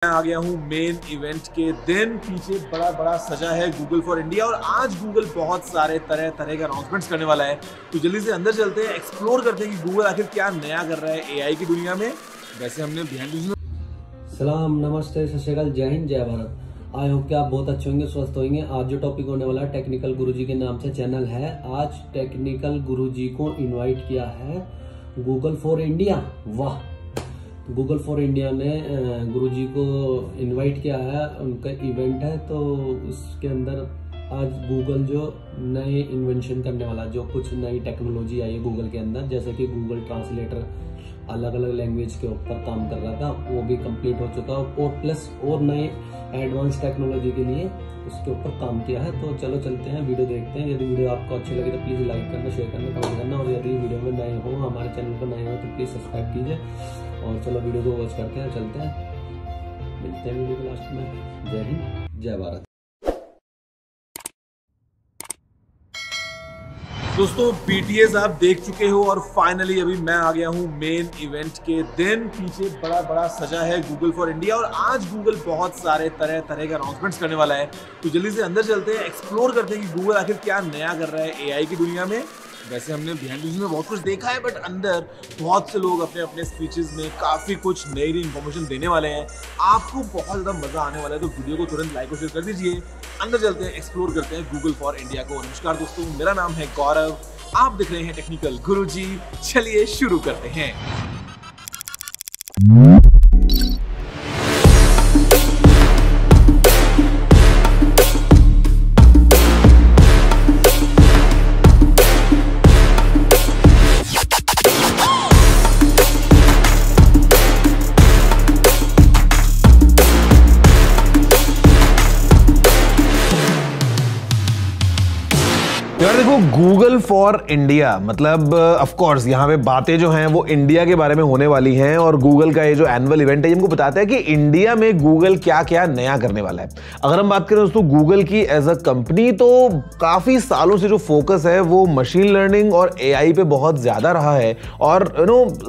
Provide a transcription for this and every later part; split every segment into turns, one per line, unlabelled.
मैं आ गया हूँ मेन इवेंट के दिन। पीछे बड़ा बड़ा सजा है गूगल फॉर इंडिया और आज गूगल बहुत सारे तरह तरह के अनाउंसमेंट्स करने वाला है। तो जल्दी से अंदर चलते हैं, एक्सप्लोर करते हैं कि गूगल आखिर क्या नया कर रहा है एआई की दुनिया में। वैसे हमने बिहाइंड
सलाम, नमस्ते, सत श्री अकाल, जय हिंद, जय भारत। आई होप कि आप बहुत अच्छे होंगे, स्वस्थ होंगे। आज जो टॉपिक होने वाला है टेक्निकल गुरुजी के नाम से चैनल है। आज टेक्निकल गुरुजी को इनवाइट किया है गूगल फॉर इंडिया। वाह, गूगल फॉर इंडिया ने गुरुजी को इनवाइट किया है, उनका इवेंट है। तो उसके अंदर आज गूगल जो नए इन्वेंशन करने वाला, जो कुछ नई टेक्नोलॉजी आई है गूगल के अंदर, जैसे कि गूगल ट्रांसलेटर अलग अलग लैंग्वेज के ऊपर काम कर रहा था, वो भी कंप्लीट हो चुका और प्लस और नए एडवांस टेक्नोलॉजी के लिए उसके ऊपर काम किया है। तो चलो चलते हैं, वीडियो देखते हैं। यदि वीडियो आपको अच्छी लगे तो प्लीज़ लाइक करना, शेयर करना, कमेंट करना, और यदि वीडियो में नए हो, हमारे चैनल पर नए हो तो प्लीज़ सब्सक्राइब कीजिए। और चलो वीडियो को वॉच करते हैं, चलते हैं, मिलते हैं वीडियो के लास्ट में। जय हिंद, जय भारत।
दोस्तों BTS आप देख चुके हो और फाइनली अभी मैं आ गया हूँ मेन इवेंट के दिन। पीछे बड़ा बड़ा सजा है गूगल फॉर इंडिया और आज गूगल बहुत सारे तरह तरह के अनाउंसमेंट्स करने वाला है। तो जल्दी से अंदर चलते हैं, एक्सप्लोर करते हैं कि गूगल आखिर क्या नया कर रहा है एआई की दुनिया में। वैसे हमने बिहाइंड में बहुत कुछ देखा है, बट अंदर बहुत से लोग अपने अपने स्पीचेस में काफी कुछ नई नई इंफॉर्मेशन देने वाले हैं। आपको बहुत ज्यादा मजा आने वाला है, तो वीडियो को तुरंत लाइक और शेयर कर दीजिए। अंदर चलते हैं, एक्सप्लोर करते हैं गूगल फॉर इंडिया को। नमस्कार दोस्तों, मेरा नाम है गौरव, आप देख रहे हैं टेक्निकल गुरुजी। चलिए शुरू करते हैं। यार देखो, गूगल फॉर इंडिया मतलब ऑफ कोर्स यहाँ पे बातें जो हैं वो इंडिया के बारे में होने वाली हैं। और गूगल का ये जो एनुअल इवेंट है, हमको बताता है कि इंडिया में गूगल क्या क्या नया करने वाला है। अगर हम बात करें दोस्तों गूगल की एज अ कंपनी, तो काफी सालों से जो फोकस है वो मशीन लर्निंग और एआई पे बहुत ज्यादा रहा है। और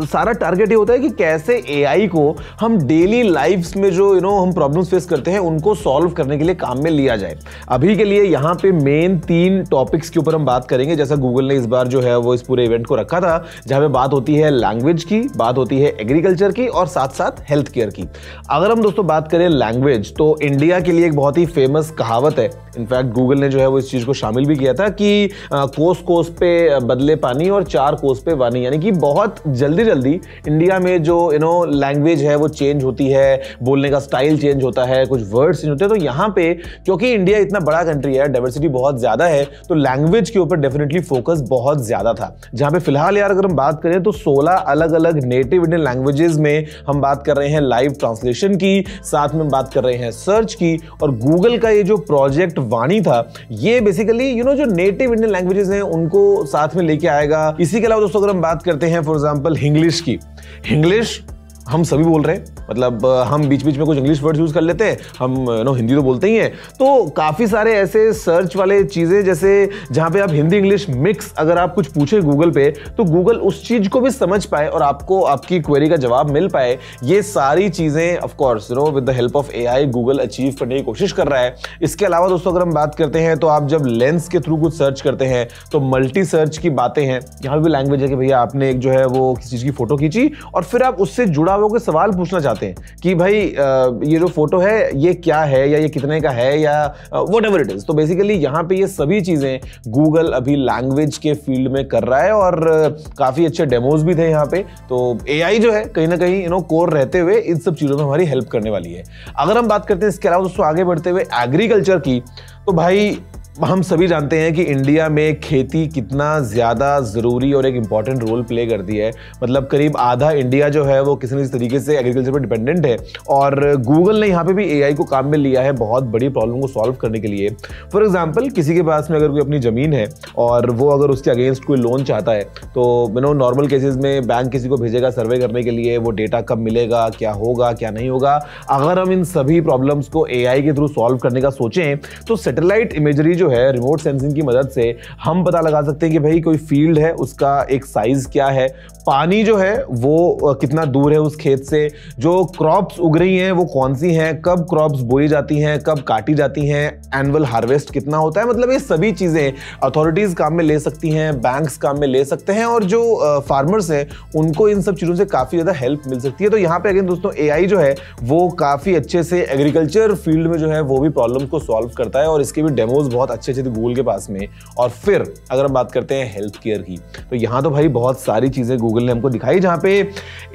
सारा टारगेट ये होता है कि कैसे एआई को हम डेली लाइफ्स में जो हम प्रॉब्लम्स फेस करते हैं उनको सॉल्व करने के लिए काम में लिया जाए। अभी के लिए यहाँ पे मेन 3 टॉपिक्स के ऊपर हम बात करेंगे। जैसा गूगल ने इस बार जो है वो इस पूरे इवेंट को रखा था, जहां पे बात होती है लैंग्वेज की, बात होती है एग्रीकल्चर की और साथ साथ हेल्थ केयर की। अगर हम दोस्तों बात करें लैंग्वेज, तो इंडिया के लिए एक बहुत ही फेमस कहावत है। इनफैक्ट गूगल ने जो है वो इस चीज को शामिल भी किया था कि कोस कोस पे बदले पानी और 4 कोस पे वानी, यानी कि बहुत जल्दी जल्दी इंडिया में जो लैंग्वेज है वो चेंज होती है, बोलने का स्टाइल चेंज होता है, कुछ वर्ड्स चेंज होते हैं। तो यहाँ पे क्योंकि इंडिया इतना बड़ा कंट्री है, डाइवर्सिटी बहुत ज्यादा है, तो लैंग्वेज के ऊपर डेफिनेटली फोकस बहुत ज्यादा था। जहां पे फिलहाल यार अगर हम बात करें तो 16 अलग अलग नेटिव इंडियन लैंग्वेजेस में हम बात कर रहे हैं लाइव ट्रांसलेशन की, साथ में बात कर रहे हैं सर्च की। और गूगल का ये जो प्रोजेक्ट वाणी था, ये बेसिकली जो नेटिव इंडियन लैंग्वेजेस हैं उनको साथ में लेके आएगा। इसी के अलावा दोस्तों अगर हम बात करते हैं फॉर एग्जांपल इंग्लिश की, इंग्लिश हम सभी बोल रहे हैं, मतलब हम बीच बीच में कुछ इंग्लिश वर्ड्स यूज कर लेते हैं, हम हिंदी तो बोलते ही हैं। तो काफी सारे ऐसे सर्च वाले चीजें, जैसे जहां पे आप हिंदी इंग्लिश मिक्स अगर आप कुछ पूछे गूगल पे, तो गूगल उस चीज को भी समझ पाए और आपको आपकी क्वेरी का जवाब मिल पाए। ये सारी चीजें of course with the help of AI Google achieve करने की कोशिश कर रहा है। इसके अलावा दोस्तों अगर हम बात करते हैं, तो आप जब लेंस के थ्रू कुछ सर्च करते हैं तो मल्टी सर्च की बातें हैं। यहाँ भी लैंग्वेज है कि भैया आपने एक जो है वो किसी चीज की फोटो खींची और फिर आप उससे जुड़ा हुआ कोई सवाल पूछना चाहते हैं कि भाई ये जो फोटो है ये क्या है, या ये कितने का है, या व्हाटएवर इट इज। तो बेसिकली यहाँ पे ये सभी चीजें गूगल अभी लैंग्वेज के फील्ड में कर रहा है और काफी अच्छे डेमोज भी थे यहाँ पे। तो एआई जो है कहीं ना कहीं कोर रहते हुए इन सब चीजों में हमारी हेल्प करने वाली है। अगर हम बात करते हैं इसके अलावा दोस्तों आगे बढ़ते हुए एग्रीकल्चर की, तो भाई हम सभी जानते हैं कि इंडिया में खेती कितना ज़्यादा ज़रूरी और एक इम्पॉर्टेंट रोल प्ले करती है। मतलब करीब आधा इंडिया जो है वो किसी न किसी तरीके से एग्रीकल्चर पर डिपेंडेंट है। और गूगल ने यहाँ पे भी एआई को काम में लिया है बहुत बड़ी प्रॉब्लम को सॉल्व करने के लिए। फॉर एग्जांपल किसी के पास में अगर कोई अपनी ज़मीन है और वो अगर उसके अगेंस्ट कोई लोन चाहता है, तो नॉर्मल केसेस में बैंक किसी को भेजेगा सर्वे करने के लिए, वो डेटा कब मिलेगा, क्या होगा, क्या नहीं होगा। अगर हम इन सभी प्रॉब्लम्स को एआई के थ्रू सॉल्व करने का सोचें, तो सैटेलाइट इमेजरी जो है रिमोट सेंसिंग की मदद से हम पता लगा सकते हैं कि भाई कोई फील्ड है, उसका एक साइज क्या है, पानी जो है वो कितना दूर है उस खेत से, जो क्रॉप्स उग रही हैं वो कौन सी हैं, कब क्रॉप्स बोई जाती हैं, कब काटी जाती हैं, एनुअल हार्वेस्ट कितना होता है। मतलब ये सभी चीजें अथॉरिटीज काम में ले सकती हैं, बैंक्स काम में ले सकते हैं, और जो फार्मर्स हैं उनको इन सब चीजों से काफी ज्यादा हेल्प मिल सकती है। तो यहाँ पे अगेन दोस्तों एआई जो है वो काफी अच्छे से एग्रीकल्चर फील्ड में जो है वो भी प्रॉब्लम को सॉल्व करता है, और इसके भी डेमोज बहुत अच्छे थे गूगल के पास में। और फिर अगर हम बात करते हैं हेल्थ केयर की, तो यहाँ तो भाई बहुत सारी चीजें गूगल ने हमको दिखाई, जहां पे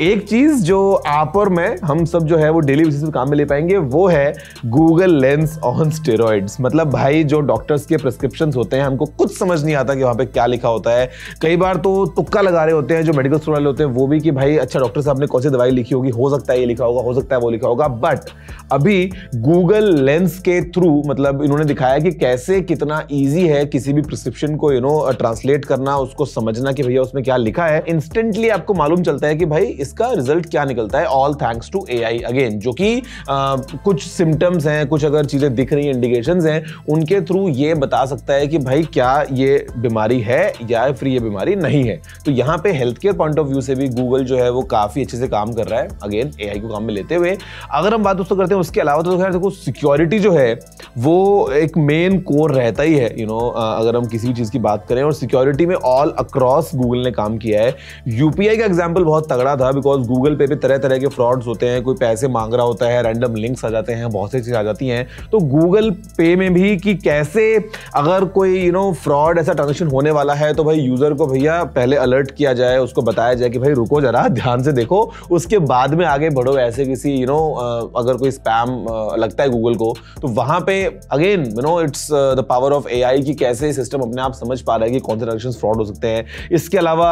एक चीज जो आप और मैं हम सब जो है वो डेली बेसिस पे काम में ले पाएंगे वो है गूगल लेंस ऑन स्टेरॉइड्स। मतलब भाई जो डॉक्टर्स के प्रिस्क्रिप्शंस होते हैं हमको कुछ समझ नहीं आता कि वहां पे क्या लिखा होता है। कई बार तो तुक्का लगा रहे होते हैं जो मेडिकल स्टोर वाले होते हैं वो भी कि भाई अच्छा डॉक्टर साहब ने कौन सी दवाई लिखी होगी, हो सकता है ये लिखा होगा, हो सकता है वो लिखा होगा। बट अभी गूगल लेंस के थ्रू मतलब इन्होंने दिखाया कि कैसे कितना ईजी है किसी भी प्रिस्क्रिप्शन को ट्रांसलेट करना, उसको समझना कि भैया उसमें क्या लिखा है। इंस्टेंटली आपको मालूम चलता है कि भाई इसका रिजल्ट क्या निकलता है, all thanks to AI again, जो कि कुछ सिम्टम्स हैं, कुछ अगर चीजें दिख रही हैं, इंडिकेशंस हैं, उनके थ्रू ये बता सकता है कि भाई क्या ये बीमारी है या फिर ये बीमारी नहीं है। तो यहाँ पे health care point of view से भी गूगल जो है वो काफी अच्छे से काम कर रहा है, अगेन एआई को काम में लेते हुए। अगर हम बात दोस्तों करते हैं उसके अलावा तो खैर देखो सिक्योरिटी जो है वो एक मेन कोर रहता ही है, अगर हम किसी चीज की बात करें, और सिक्योरिटी में ऑल अक्रॉस गूगल ने काम किया है। यूपीआई का एग्जांपल बहुत तगड़ा था, बिकॉज गूगल पे भी तरह तरह के फ्रॉड्स होते हैं, कोई पैसे मांग रहा होता है, रैंडम लिंक्स आ जाते हैं, बहुत सी चीजें आ जाती हैं। तो गूगल पे में भी कि कैसे अगर कोई फ्रॉड ऐसा ट्रांजेक्शन होने वाला है तो भाई यूजर को भैया पहले अलर्ट किया जाए, उसको बताया जाए कि भाई रुको जरा, ध्यान से देखो, उसके बाद में आगे बढ़ो। ऐसे किसी अगर कोई स्पैम लगता है गूगल को, तो वहां पे again it's the power of AI कि कैसे सिस्टम अपने आप समझ पा रहा है कि कौन से ट्रांजेक्शन फ्रॉड हो सकते हैं। इसके अलावा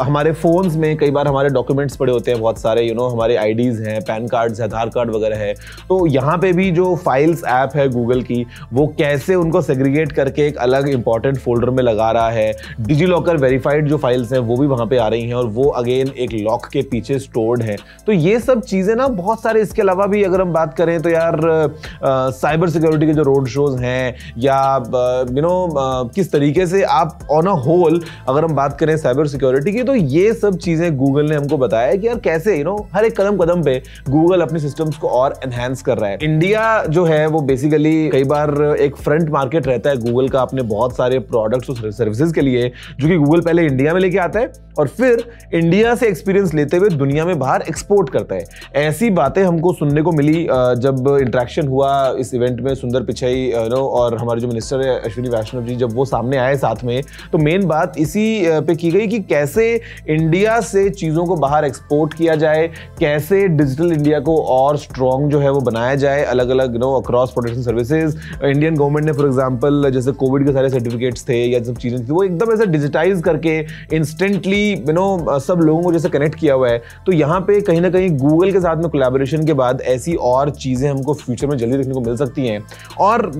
हमारे फोन्स में कई बार हमारे डॉक्यूमेंट्स पड़े होते हैं बहुत सारे, हमारे आईडीज हैं, पैन कार्ड्स है, आधार कार्ड वगैरह है। तो यहाँ पे भी जो फाइल्स ऐप है गूगल की, वो कैसे उनको सेग्रीगेट करके एक अलग इंपॉर्टेंट फोल्डर में लगा रहा है। डिजी लॉकर वेरीफाइड जो फाइल्स हैं वो भी वहां पे आ रही हैं, और वो अगेन एक लॉक के पीछे स्टोर्ड है। तो ये सब चीजें ना बहुत सारे, इसके अलावा भी अगर हम बात करें तो यार साइबर सिक्योरिटी के जो रोड शोज हैं, या किस तरीके से आप ऑन अ होल अगर हम बात करें साइबर सिक्योरिटी की, तो ये सब चीजें गूगल ने हमको बताया कि यार कैसे हर एक कदम कदम पे गूगल अपने सिस्टम्स को और एनहांस कर रहा है। इंडिया जो है वो बेसिकली कई बार एक फ्रंट मार्केट रहता है गूगल का अपने बहुत सारे प्रोडक्ट्स और सर्विसेज के लिए, जो कि गूगल पहले इंडिया में लेके आता है और फिर इंडिया से एक्सपीरियंस लेते हुए दुनिया में बाहर एक्सपोर्ट करता है। ऐसी बातें हमको सुनने को मिली जब इंटरेक्शन हुआ इस इवेंट में सुंदर पिचाई और हमारे जो मिनिस्टर है अश्विनी वैष्णव जी, जब वो सामने आए साथ में, तो मेन बात इसी पे की गई कि कैसे इंडिया से चीजों को बाहर एक्सपोर्ट किया जाए, कैसे डिजिटल इंडिया को और स्ट्रॉन्ग जो है वो बनाया जाए, अलग अलग across protection services. Indian government ने फॉर एग्जांपल जैसे कोविड के सारे सर्टिफिकेट्स थे या सब चीजें थी, वो एकदम ऐसे डिजिटाइज करके इंस्टेंटली सब लोगों को जैसे कनेक्ट किया हुआ है। तो यहाँ पे कहीं ना कहीं गूगल के साथ में कोलैबोरेशन के बाद ऐसी और चीजें हमको फ्यूचर में जल्दी देखने को मिल सकती हैं। और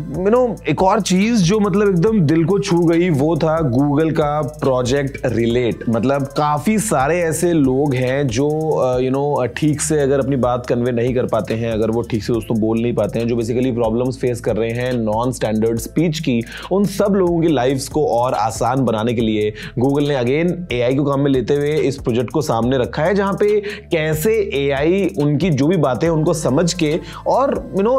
एक और चीज जो मतलब एकदम दिल को छू गई वो था गूगल का प्रोजेक्ट रिलेट। मतलब काफी सारे ऐसे लोग हैं जो ठीक से अगर अपनी बात कन्वे नहीं कर पाते हैं, अगर वो ठीक से दोस्तों बोल नहीं पाते हैं, जो बेसिकली प्रॉब्लम्स फेस कर रहे हैं नॉन स्टैंडर्ड स्पीच की, उन सब लोगों की लाइफ्स को और आसान बनाने के लिए गूगल ने अगेन एआई को काम में लेते हुए इस प्रोजेक्ट को सामने रखा है, जहां पे कैसे एआई उनकी जो भी बातें उनको समझ के और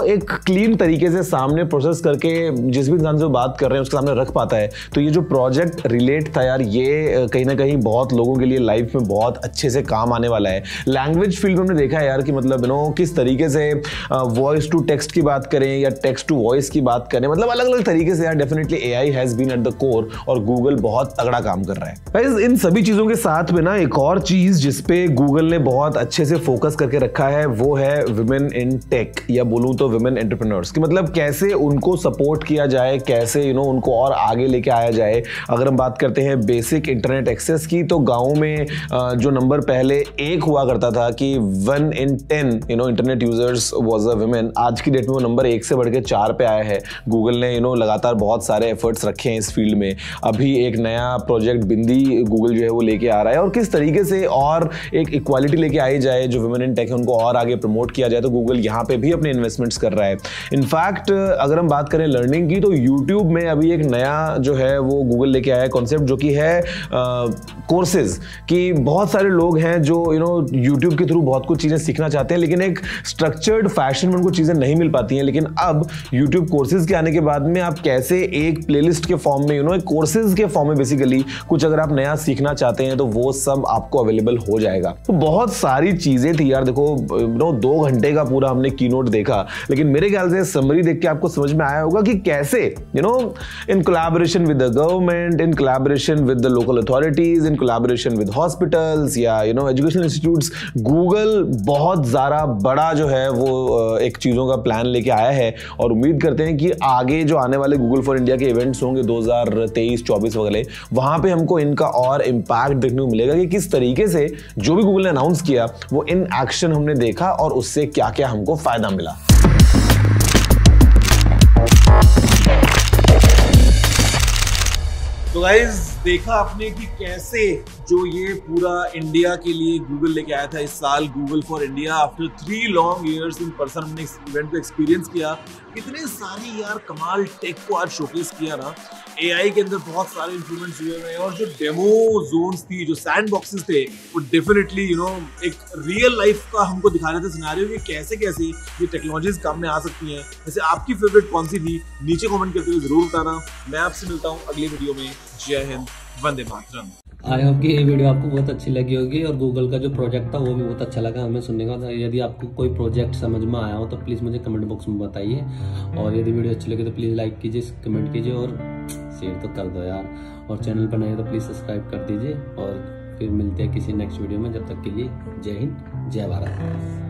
एक क्लीन तरीके से सामने प्रोसेस करके जिस भी इंसान से बात कर रहे हैं उसके सामने रख पाता है। तो ये जो प्रोजेक्ट रिलेट था यार, ये कहीं ना कहीं बहुत लोगों के लिए लाइफ में बहुत अच्छे से काम आने वाला है। लैंग्वेज फील्ड में हमने देखा है यार कि मतलब किस तरीके से वॉइस टू टेक्स्ट की बात करें या टेक्स्ट टू वॉइस की बात करें, मतलब अलग अलग तरीके से यार definitely AI has been at the core और गूगल बहुत तगड़ा काम कर रहा है। गाइस इन सभी चीजों के साथ में ना एक और चीज जिसपे गूगल ने बहुत अच्छे से फोकस करके रखा है वो है विमेन इन टेक, या बोलूं तो विमेन एंटरप्रेन्योर्स की। मतलब कैसे उनको सपोर्ट किया जाए, कैसे उनको और आगे लेके आया जाए। अगर हम बात करते हैं बेसिक इंटरनेट एक्सेस की, तो गाँव में जो नंबर पहले 1 हुआ करता था कि 1 in 10 internet users was a women, आज की डेट में वो नंबर 1 से बढ़ के 4 पे आया है। गूगल ने लगातार बहुत सारे एफर्ट्स रखे हैं इस फील्ड में। अभी एक नया प्रोजेक्ट बिंदी गूगल जो है वो लेके आ रहा है और किस तरीके से और एक इक्वालिटी लेके आई जाए, जो वुमेन इन टेक है उनको और आगे प्रमोट किया जाए, तो गूगल यहाँ पे भी अपने इन्वेस्टमेंट्स कर रहा है। इनफैक्ट अगर हम बात करें लर्निंग की, तो यूट्यूब में अभी एक नया जो है वो गूगल लेके आया है कॉन्सेप्ट, जो कि है कोर्सेज। कि बहुत सारे लोग हैं जो यूट्यूब के थ्रू बहुत कुछ चीजें सीखना चाहते हैं, लेकिन एक स्ट्रक्चर्ड फैशन में उनको चीजें नहीं मिल पाती हैं। लेकिन अब यूट्यूब कोर्सेज के आने के बाद में आप कैसे एक प्लेलिस्ट के फॉर्म में एक कोर्सेज के फॉर्म में बेसिकली कुछ अगर आप नया सीखना चाहते हैं तो वो सब आपको अवेलेबल हो जाएगा। तो बहुत सारी चीजें थी यार, देखो 2 घंटे का पूरा हमने कीनोट देखा, लेकिन मेरे ख्याल से समरी देख के आपको समझ में आया होगा कि कैसे in collaboration with the government, in collaboration with the local authorities, in collaboration with hospitals या एजुकेशनल इंस्टीट्यूट्स, गूगल बहुत ज़्यादा बड़ा जो है वो एक चीज़ों का प्लान लेके आया है। और उम्मीद करते हैं कि आगे जो आने वाले गूगल फॉर इंडिया के इवेंट्स होंगे 2023-24 वगैरह, वहाँ पे हमको इनका और इम्पैक्ट देखने को मिलेगा कि किस तरीके से जो भी गूगल ने अनाउंस किया वो इन एक्शन हमने देखा और उससे क्या क्या हमको फायदा मिला। तो गाइस देखा आपने कि कैसे जो ये पूरा इंडिया के लिए गूगल लेके आया था इस साल, Google for India. After 3 long years in person हमने इस इवेंट को एक्सपीरियंस किया। कितने सारी यार कमाल टेक को आज शोकेस किया ना। एआई के अंदर बहुत सारे इंप्रूवमेंट्स हुए हैं और जो डेमो जोन्स थी, जो सैंड बॉक्सेस थे, वो डेफिनेटली एक रियल लाइफ का हमको दिखा रहे थे सिनेरियो कि कैसे कैसे ये टेक्नोलॉजीज काम में आ सकती हैं। वैसे आपकी फेवरेट कौन सी थी, नीचे कमेंट करते हुए जरूर बताना। मैं आपसे मिलता हूँ अगली वीडियो में। जय हिंद, वंदे मातरम।
आई होप कि ये वीडियो आपको बहुत अच्छी लगी होगी और गूगल का जो प्रोजेक्ट था वो भी बहुत अच्छा लगा हमें सुनने का। यदि आपको कोई प्रोजेक्ट समझ में आया हो तो प्लीज़ मुझे कमेंट बॉक्स में बताइए, और यदि वीडियो अच्छी लगे तो प्लीज़ लाइक कीजिए, कमेंट कीजिए और शेयर तो कर दो यार। और चैनल पर नए तो प्लीज़ सब्सक्राइब कर दीजिए और फिर मिलते हैं किसी नेक्स्ट वीडियो में। जब तक के लिए जय हिंद, जय भारत।